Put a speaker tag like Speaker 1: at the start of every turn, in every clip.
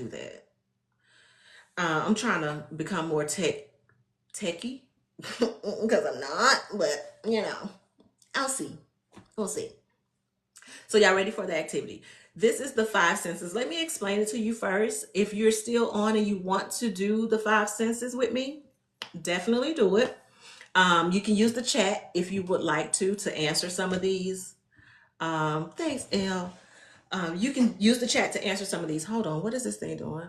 Speaker 1: do that. I'm trying to become more techie because I'm not, but I'll see. We'll see. So y'all ready for the activity? This is the five senses. Let me explain it to you first. If you're still on and you want to do the five senses with me, definitely do it. You can use the chat if you would like to answer some of these. Thanks, Elle. You can use the chat to answer some of these. Hold on, what is this thing doing?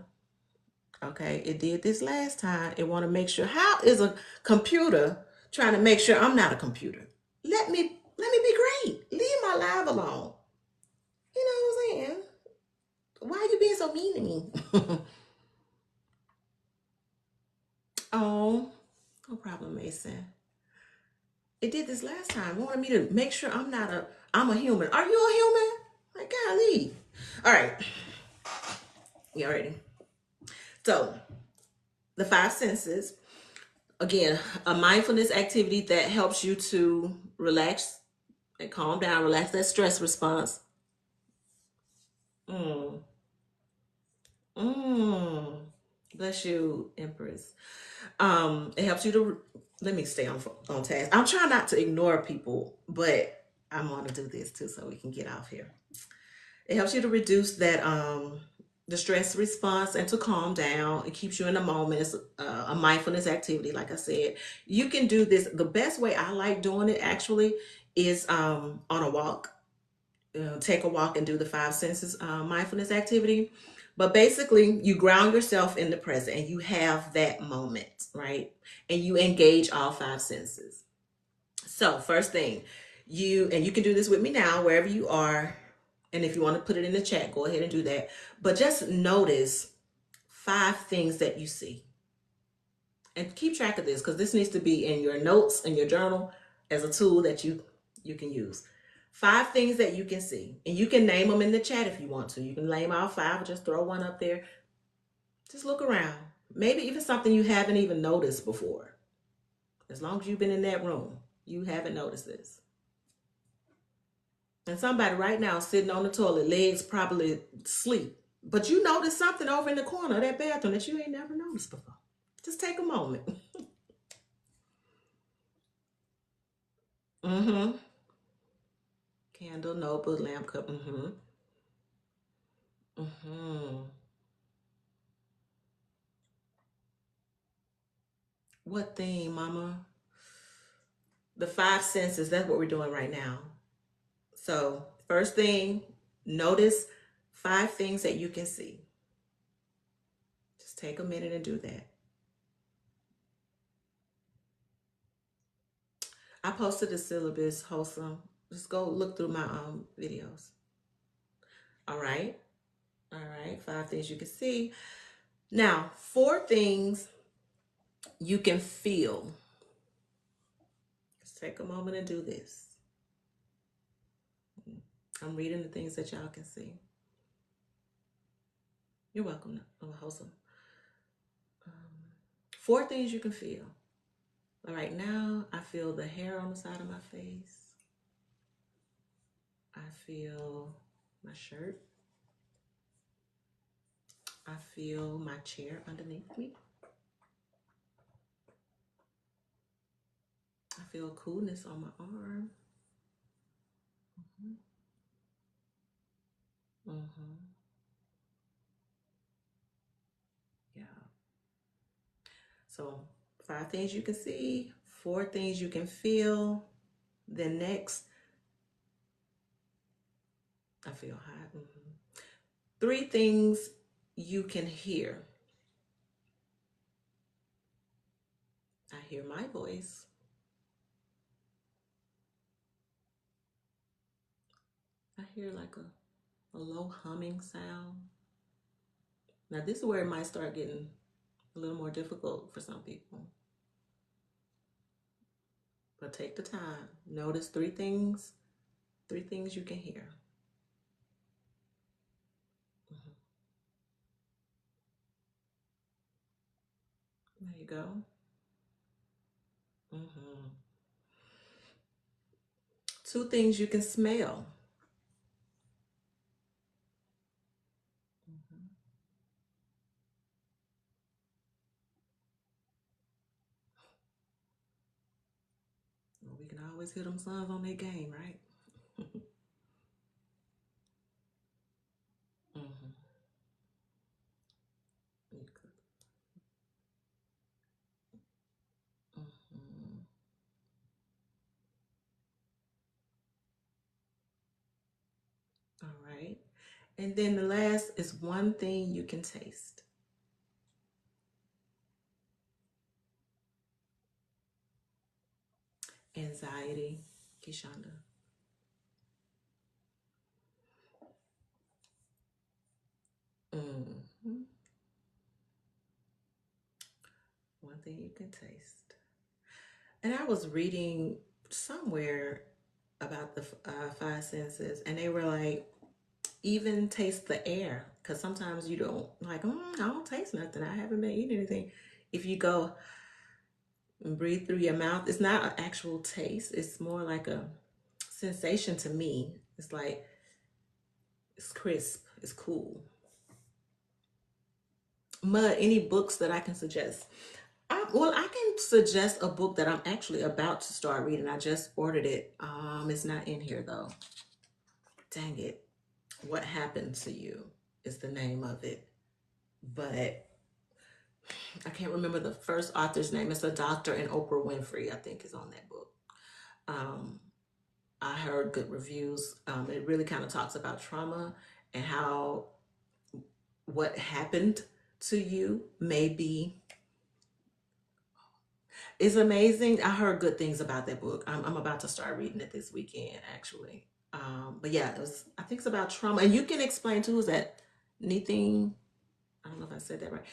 Speaker 1: Okay, it did this last time. It want to make sure. How is a computer trying to make sure I'm not a computer? Let me be great. Leave my live alone. You know what I'm saying? Why are you being so mean to me? Oh, no problem, Mason. It did this last time. It wanted me to make sure I'm a human. Are you a human? Like, golly. All right. You ready? So, the five senses, again, a mindfulness activity that helps you to relax and calm down, relax that stress response. Mm. Mm. Bless you, Empress. It helps you to let me stay on task. I'm trying not to ignore people, but I'm going to do this too so we can get off here. It helps you to reduce that the stress response and to calm down. It keeps you in the moment. It's a mindfulness activity, like I said. You can do this. The best way I like doing it actually is on a walk. Take a walk and do the five senses mindfulness activity. But basically, you ground yourself in the present and you have that moment, right? And you engage all five senses. So, first thing, you can do this with me now, wherever you are. And if you want to put it in the chat, go ahead and do that. But just notice five things that you see. And keep track of this because this needs to be in your notes and your journal as a tool that you can use. Five things that you can see. And you can name them in the chat if you want to. You can name all five or just throw one up there. Just look around. Maybe even something you haven't even noticed before. As long as you've been in that room, you haven't noticed this. And somebody right now sitting on the toilet, legs probably sleep. But you notice something over in the corner of that bathroom that you ain't never noticed before. Just take a moment. Mm-hmm. Candle, notebook, lamp cup. Mm-hmm. Mm-hmm. What thing, mama? The five senses, that's what we're doing right now. So, first thing, notice five things that you can see. Just take a minute and do that. I posted the syllabus, wholesome. Just go look through my videos. All right. All right. Five things you can see. Now, four things you can feel. Just take a moment and do this. I'm reading the things that y'all can see. You're welcome, wholesome. Four things you can feel. All right, now I feel the hair on the side of my face. I feel my shirt. I feel my chair underneath me. I feel coolness on my arm. Mm-hmm. Mm-hmm. Yeah. So 5 things you can see, 4 things you can feel. Then next, I feel hot. Mm-hmm. 3 things you can hear. I hear my voice. I hear like a low humming sound. Now this is where it might start getting a little more difficult for some people. But take the time. Notice 3 things you can hear. Mhm. There you go. Hmm. 2 things you can smell. Mhm. always hear them sons on their game, right? Hmm. Hmm. All right. And then the last is one thing you can taste. Anxiety, Kishonda. Hmm. One thing you can taste. And I was reading somewhere about the five senses, and they were like, even taste the air, because sometimes you don't like, I don't taste nothing. I haven't been eating anything. If you go and breathe through your mouth, it's not an actual taste. It's more like a sensation to me. It's like it's crisp, it's cool. Mud, any books that I can suggest? Well, I can suggest a book that I'm actually about to start reading. I just ordered it. It's not in here though. Dang it. What Happened to You is the name of it. But I can't remember the first author's name. It's a doctor, and Oprah Winfrey, I think, is on that book. Um, I heard good reviews. It really kind of talks about trauma and how what happened to you may be is amazing. I heard good things about that book. I'm about to start reading it this weekend, actually. But yeah, it was. I think it's about trauma, and you can explain too. Is that anything? I don't know if I said that right.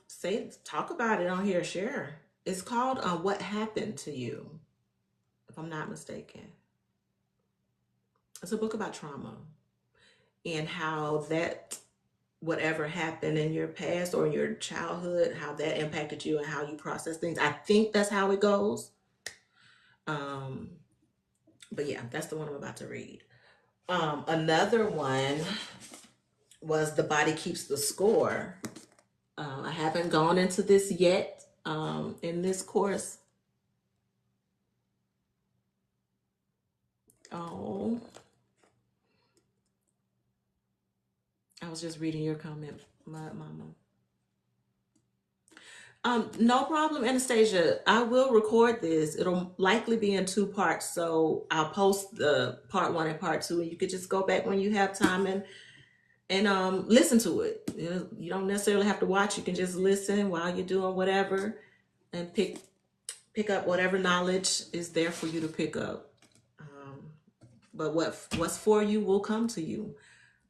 Speaker 1: Say, talk about it on here. Share. It's called "What Happened to You," if I'm not mistaken. It's a book about trauma and how that whatever happened in your past or your childhood, how that impacted you and how you process things. I think that's how it goes. Um, but yeah, that's the one I'm about to read. Another one was The Body Keeps the Score. I haven't gone into this yet in this course. Oh, I was just reading your comment, my mama. No problem, Anastasia. I will record this. It'll likely be in two parts, so I'll post the part one and part two, and you could just go back when you have time and listen to it. You don't necessarily have to watch. You can just listen while you're doing whatever, and pick up whatever knowledge is there for you to pick up. Um, but what's for you will come to you.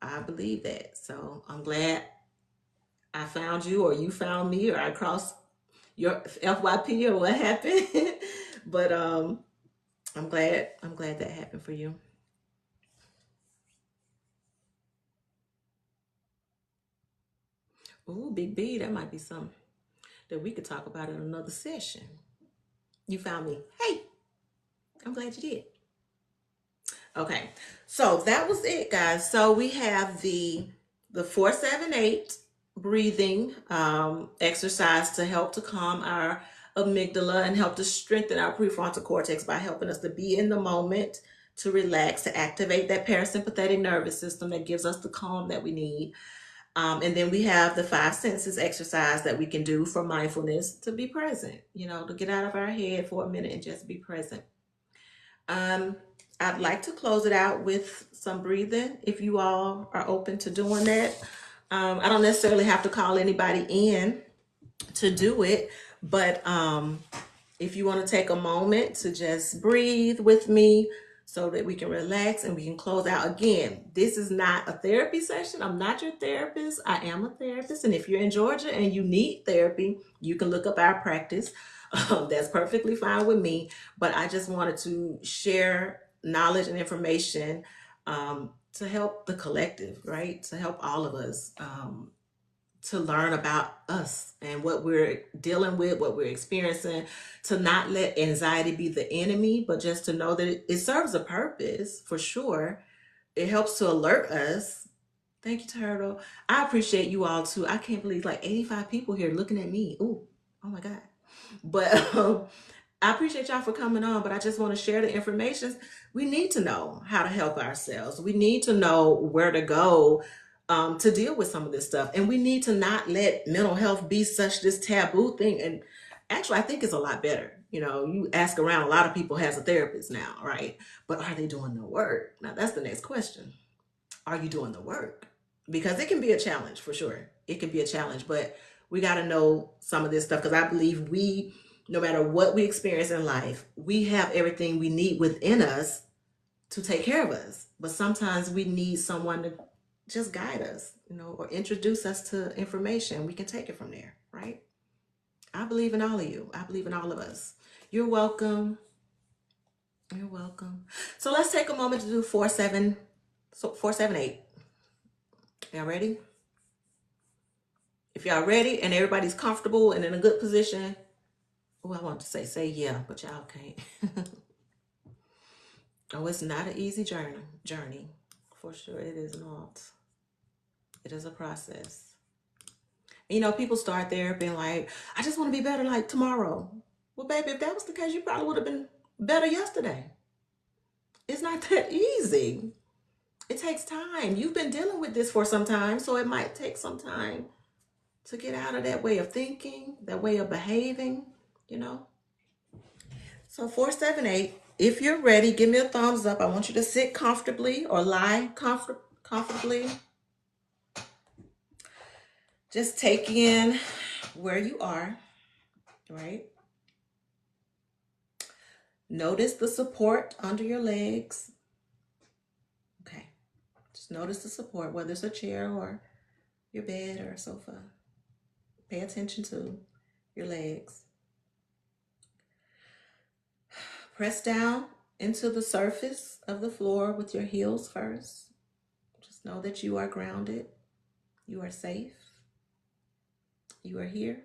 Speaker 1: I believe that. So I'm glad I found you, or you found me, or I crossed your FYP or what happened. But I'm glad that happened for you. Ooh, Big B, that might be something that we could talk about in another session. You found me. Hey, I'm glad you did. Okay, so that was it, guys. So we have the 478 breathing exercise to help to calm our amygdala and help to strengthen our prefrontal cortex by helping us to be in the moment, to relax, to activate that parasympathetic nervous system that gives us the calm that we need. And then we have the five senses exercise that we can do for mindfulness to be present, to get out of our head for a minute and just be present. Um, I'd like to close it out with some breathing if you all are open to doing that. I don't necessarily have to call anybody in to do it, but if you want to take a moment to just breathe with me so that we can relax and we can close out. Again, this is not a therapy session. I'm not your therapist. I am a therapist. And if you're in Georgia and you need therapy, you can look up our practice. That's perfectly fine with me. But I just wanted to share knowledge and information to help the collective, right? To help all of us. To learn about us and what we're dealing with, what we're experiencing, to not let anxiety be the enemy, but just to know that it serves a purpose for sure. It helps to alert us. Thank you, Turtle. I appreciate you all too. I can't believe like 85 people here looking at me. Ooh, oh my God. But I appreciate y'all for coming on, but I just want to share the information. We need to know how to help ourselves. We need to know where to go to deal with some of this stuff. And we need to not let mental health be such this taboo thing. And actually, I think it's a lot better. You know, you ask around, a lot of people has a therapist now, right? But are they doing the work? Now, that's the next question. Are you doing the work? Because it can be a challenge for sure. It can be a challenge, but we got to know some of this stuff because I believe no matter what we experience in life, we have everything we need within us to take care of us. But sometimes we need someone to just guide us, or introduce us to information. We can take it from there, right? I believe in all of you. I believe in all of us. You're welcome. You're welcome. So let's take a moment to do 478. Y'all ready? If y'all ready and everybody's comfortable and in a good position, oh, I want to say yeah, but y'all can't. Oh, it's not an easy journey. For sure, it is not. It is a process. People start there being like, I just want to be better like tomorrow. Well, baby, if that was the case, you probably would have been better yesterday. It's not that easy. It takes time. You've been dealing with this for some time, so it might take some time to get out of that way of thinking, that way of behaving, So 478, if you're ready, give me a thumbs up. I want you to sit comfortably or lie comfortably. Just take in where you are, right? Notice the support under your legs. Okay. Just notice the support, whether it's a chair or your bed or a sofa. Pay attention to your legs. Press down into the surface of the floor with your heels first. Just know that you are grounded. You are safe. You are here.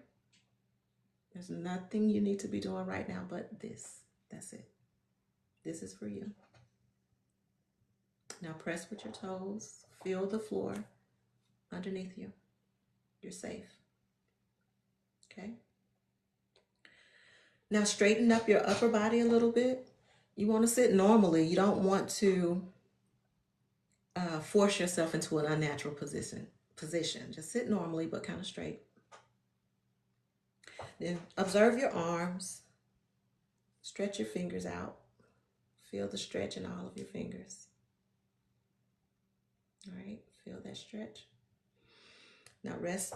Speaker 1: There's nothing you need to be doing right now but this. That's it. This is for you. Now press with your toes. Feel the floor underneath you. You're safe. Okay? Now straighten up your upper body a little bit. You want to sit normally. You don't want to force yourself into an unnatural position. Just sit normally, but kind of straight. Then observe your arms. Stretch your fingers out. Feel the stretch in all of your fingers. All right, feel that stretch. Now rest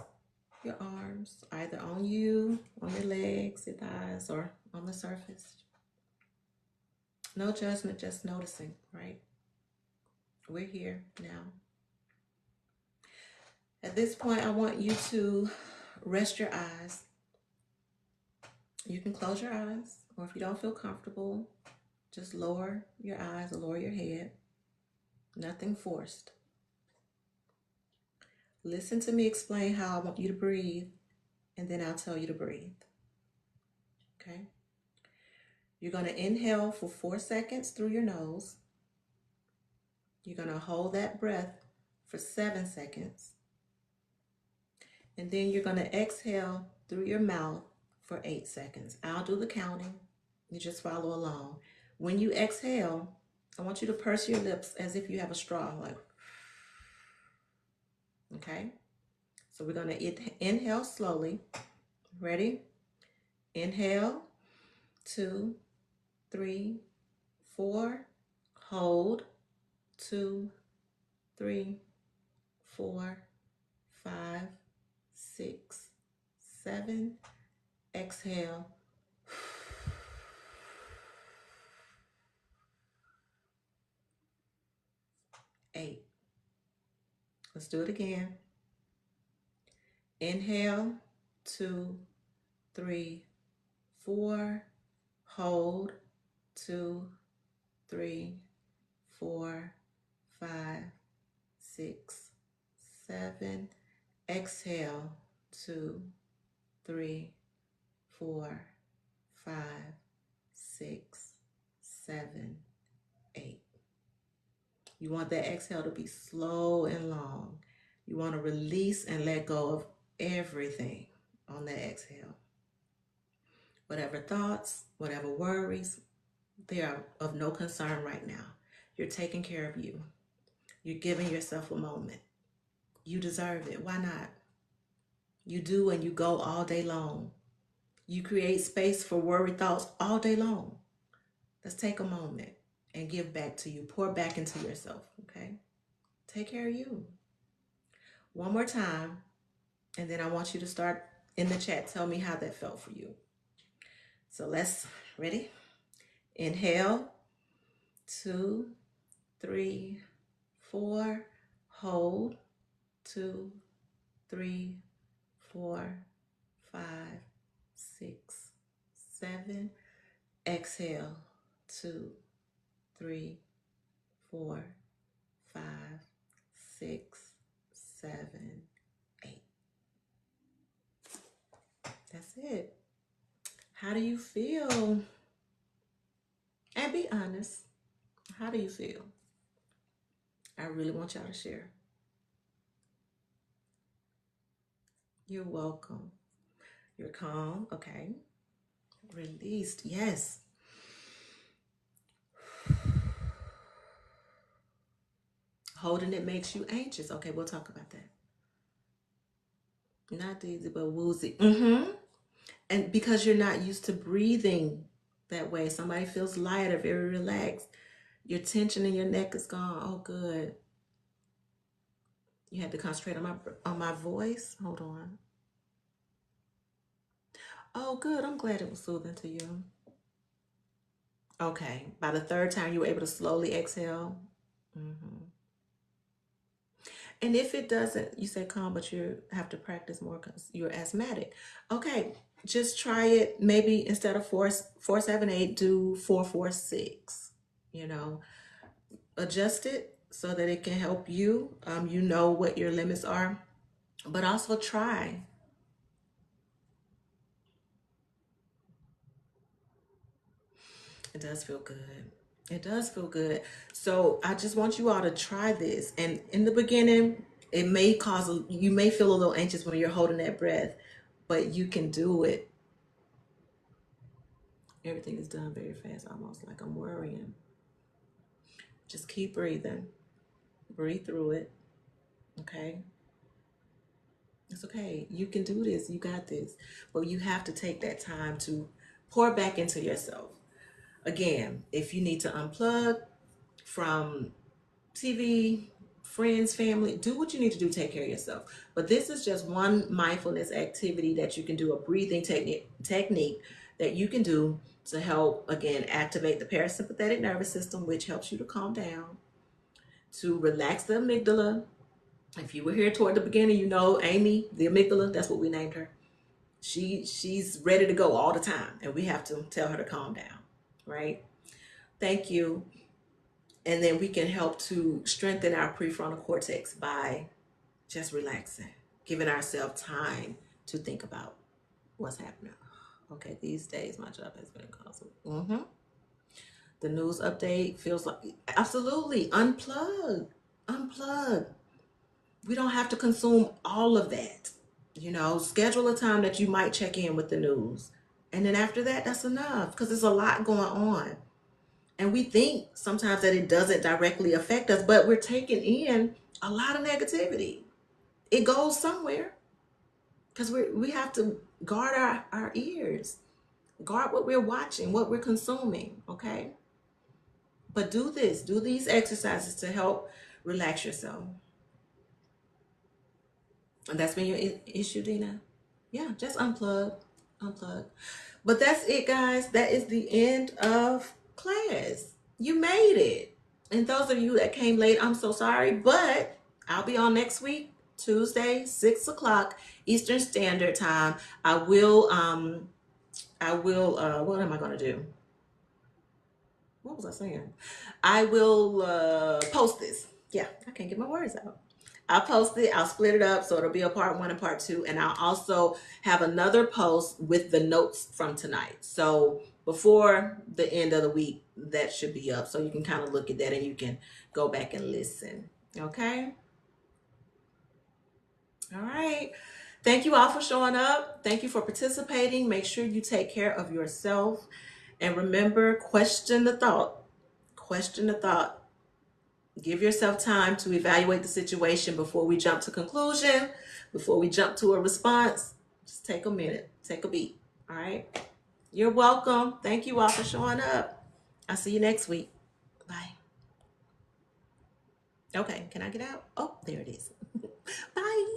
Speaker 1: your arms either on you, on your legs, your thighs, or on the surface. No judgment, just noticing, right? We're here now. At this point, I want you to rest your eyes. You can close your eyes, or if you don't feel comfortable, just lower your eyes or lower your head. Nothing forced. Listen to me explain how I want you to breathe, and then I'll tell you to breathe. Okay? You're going to inhale for 4 seconds through your nose. You're going to hold that breath for 7 seconds. And then you're going to exhale through your mouth for 8 seconds. I'll do the counting. You just follow along. When you exhale, I want you to purse your lips as if you have a straw, like, okay? So we're going to inhale slowly. Ready? Inhale, 2, 3, 4. Hold, 2, 3, 4, 5, 6, 7. Exhale. 8. Let's do it again. Inhale, 2, 3, 4. Hold, 2, 3, 4, 5, 6, 7. Exhale, 2, 3, 4, 5, 6, 7, 8. You want that exhale to be slow and long. You want to release and let go of everything on that exhale. Whatever thoughts, whatever worries, they are of no concern right now. You're taking care of you. You're giving yourself a moment. You deserve it. Why not? You do, and you go all day long. You create space for worried thoughts all day long. Let's take a moment and give back to you. Pour back into yourself, okay? Take care of you. One more time, and then I want you to start in the chat. Tell me how that felt for you. So ready? Inhale, 2, 3, 4. Hold, 2, 3, 4, 5, 6, 7. Exhale, 2, 3, 4, 5, 6, 7, 8. That's it. How do you feel? And be honest. How do you feel? I really want y'all to share. You're welcome. You're calm. Okay. Released. Yes. Holding it makes you anxious. Okay, we'll talk about that. Not dizzy, but woozy. And because you're not used to breathing that way, somebody feels lighter, very relaxed. Your tension in your neck is gone. Oh, good. You had to concentrate on my voice. Hold on. Oh, good. I'm glad it was soothing to you. Okay. By the third time, you were able to slowly exhale. And if it doesn't, you say calm, but you have to practice more because you're asthmatic. Okay. Just try it. Maybe instead of 4-7-8, do 4-4-6. Adjust it so that it can help you. You know what your limits are, but also try. It does feel good. It does feel good. So I just want you all to try this. And in the beginning, it may you may feel a little anxious when you're holding that breath, but you can do it. Everything is done very fast, almost like I'm worrying. Just keep breathing. Breathe through it. Okay? It's okay. You can do this. You got this. But you have to take that time to pour back into yourself. Again, if you need to unplug from TV, friends, family, do what you need to do to take care of yourself. But this is just one mindfulness activity that you can do, a breathing technique that you can do to help, again, activate the parasympathetic nervous system, which helps you to calm down, to relax the amygdala. If you were here toward the beginning, you know Amy, the amygdala, that's what we named her. She's ready to go all the time, and we have to tell her to calm down, right? Thank you. And then we can help to strengthen our prefrontal cortex by just relaxing, giving ourselves time to think about what's happening. Okay, these days my job has been causing. The news update feels like absolutely unplug. We don't have to consume all of that. Schedule a time that you might check in with the news. And then after that, that's enough because there's a lot going on. And we think sometimes that it doesn't directly affect us, but we're taking in a lot of negativity. It goes somewhere because we have to guard our ears, guard what we're watching, what we're consuming, okay? But do these exercises to help relax yourself. And that's been your issue, Dina? Yeah, just unplug. But that's it, guys. That is the end of class. You made it. And those of you that came late, I'm so sorry, but I'll be on next week, Tuesday, 6 o'clock Eastern Standard Time. I will, what am I going to do? What was I saying? I will post this. Yeah, I can't get my words out. I'll post it. I'll split it up so it'll be a part 1 and part 2. And I'll also have another post with the notes from tonight. So before the end of the week, that should be up. So you can kind of look at that and you can go back and listen. Okay? All right. Thank you all for showing up. Thank you for participating. Make sure you take care of yourself. And remember, question the thought. Question the thought. Give yourself time to evaluate the situation before we jump to conclusion, before we jump to a response. Just take a minute, take a beat. All right. You're welcome. Thank you all for showing up. I'll see you next week. Bye. Okay, can I get out? Oh, there it is. Bye.